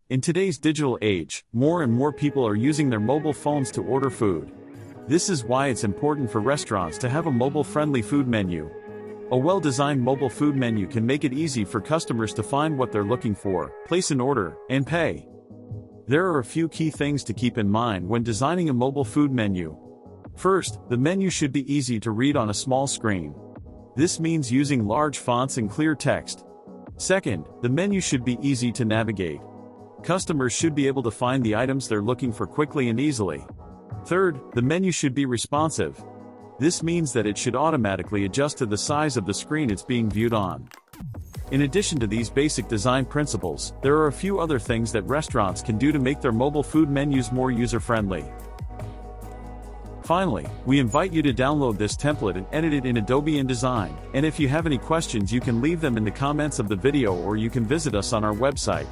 In today's digital age, more and more people are using their mobile phones to order food. This is why it's important for restaurants to have a mobile-friendly food menu. A well-designed mobile food menu can make it easy for customers to find what they're looking for, place an order, and pay. There are a few key things to keep in mind when designing a mobile food menu. First, the menu should be easy to read on a small screen. This means using large fonts and clear text. Second, the menu should be easy to navigate. Customers should be able to find the items they're looking for quickly and easily. Third, the menu should be responsive. This means that it should automatically adjust to the size of the screen it's being viewed on. In addition to these basic design principles, there are a few other things that restaurants can do to make their mobile food menus more user-friendly. Finally, we invite you to download this template and edit it in Adobe InDesign, and if you have any questions you can leave them in the comments of the video or you can visit us on our website.